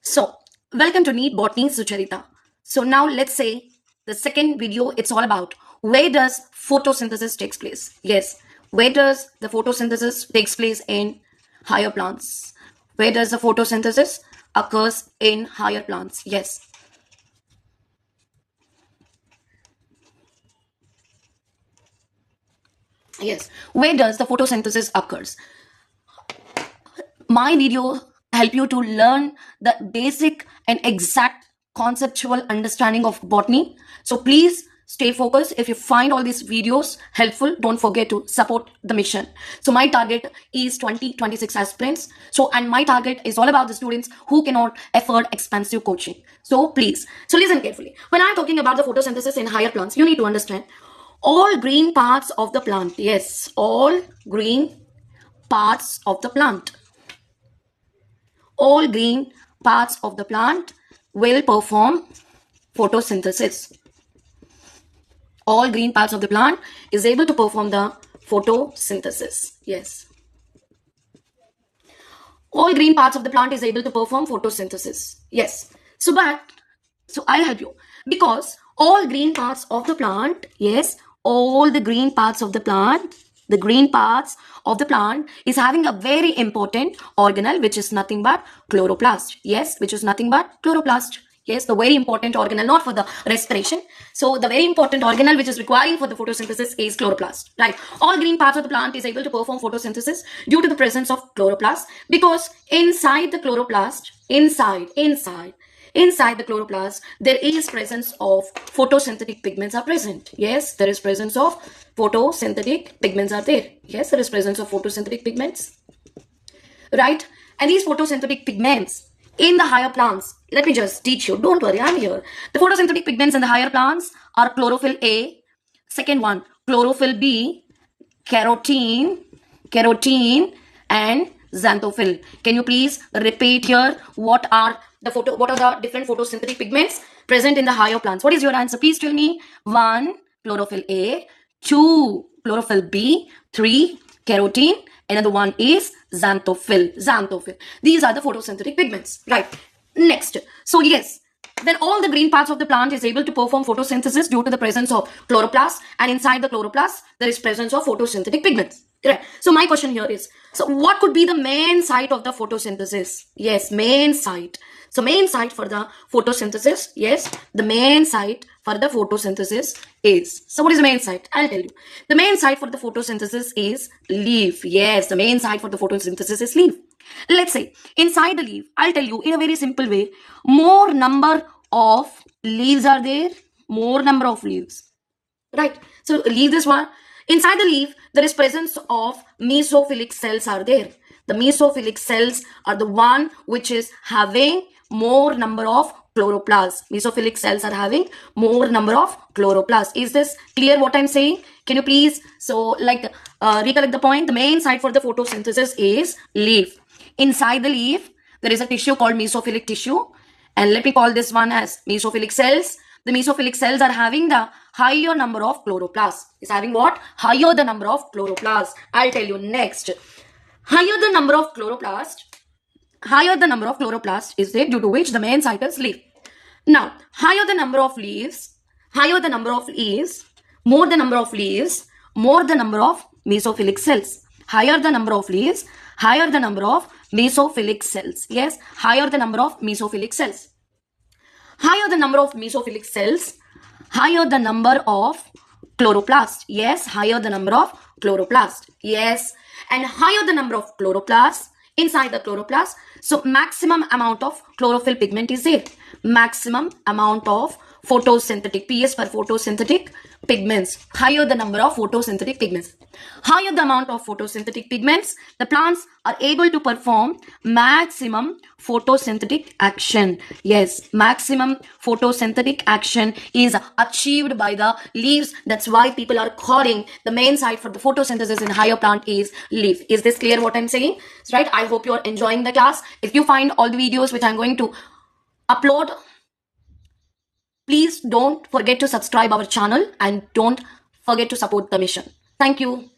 So, welcome to Neat Botany Sucharita. So now let's say the second video, it's all about where does photosynthesis takes place? Yes, where does the photosynthesis takes place in higher plants? Where does the photosynthesis occurs in higher plants? Yes. Yes. Where does the photosynthesis occurs? My video help you to learn the basic and exact conceptual understanding of botany. So please stay focused. If you find all these videos helpful, don't forget to support the mission. So my target is 2026 aspirants. So, and my target is all about the students who cannot afford expensive coaching. So please, so listen carefully. When I'm talking about the photosynthesis in higher plants, you need to understand all green parts of the plant. Yes, all green parts of the plant. All green parts of the plant will perform photosynthesis. All green parts of the plant is able to perform the photosynthesis. Yes. All green parts of the plant is able to perform photosynthesis. Yes. So I'll help you. Because all green parts of the plant, yes, all the green parts of the plant, the green parts of the plant is having a very important organelle, which is nothing but chloroplast. Yes, which is nothing but chloroplast. Yes, the very important organelle, not for the respiration. So the very important organelle which is requiring for the photosynthesis is chloroplast. Right. All green parts of the plant is able to perform photosynthesis due to the presence of chloroplast, because inside the chloroplast, inside the chloroplast, there is presence of photosynthetic pigments are present. Yes, there is presence of photosynthetic pigments are there. Yes, there is presence of photosynthetic pigments. Right? And these photosynthetic pigments in the higher plants, let me just teach you. Don't worry, I'm here. The photosynthetic pigments in the higher plants are chlorophyll A, second one, chlorophyll B, carotene, and xanthophyll. Can you please repeat here what are the different photosynthetic pigments present in the higher plants? What is your answer? Please tell me. 1, chlorophyll A, 2, chlorophyll B, 3, carotene, another one is xanthophyll. These are the photosynthetic pigments, right? Next, so yes, then all the green parts of the plant is able to perform photosynthesis due to the presence of chloroplast, and inside the chloroplast there is presence of photosynthetic pigments. Correct. So my question here is, so what could be the main site of the photosynthesis? Yes, main site. So main site for the photosynthesis, yes, the main site for the photosynthesis is, so what is the main site? I'll tell you. The main site for the photosynthesis is leaf. Yes, the main site for the photosynthesis is leaf. Let's say inside the leaf, I'll tell you in a very simple way, more number of leaves are there, more number of leaves. Right. So leave this one. Inside the leaf, there is presence of mesophilic cells are there. The mesophilic cells are the one which is having more number of chloroplasts. Mesophilic cells are having more number of chloroplasts. Is this clear what I'm saying? Can you please, so like recollect the point? The main site for the photosynthesis is leaf. Inside the leaf, there is a tissue called mesophilic tissue. And let me call this one as mesophilic cells. The mesophilic cells are having the higher number of chloroplasts. Is having what? Higher the number of chloroplasts. I'll tell you next. Higher the number of chloroplasts is there, due to which the main site is leaf. Now, higher the number of leaves, more the number of mesophilic cells. Higher the number of leaves, higher the number of mesophilic cells. Yes, higher the number of mesophilic cells. Higher the number of mesophilic cells, higher the number of chloroplast. Yes, higher the number of chloroplast. Yes, and higher the number of chloroplasts inside the chloroplast. So maximum amount of chlorophyll pigment is there. Maximum amount of photosynthetic, PS for photosynthetic pigments. Higher the number of photosynthetic pigments. Higher the amount of photosynthetic pigments, the plants are able to perform maximum photosynthetic action. Yes, maximum photosynthetic action is achieved by the leaves. That's why people are calling the main site for the photosynthesis in higher plant is leaf. Is this clear what I'm saying? Right? I hope you are enjoying the class. If you find all the videos which I'm going to upload, please don't forget to subscribe our channel and don't forget to support the mission. Thank you.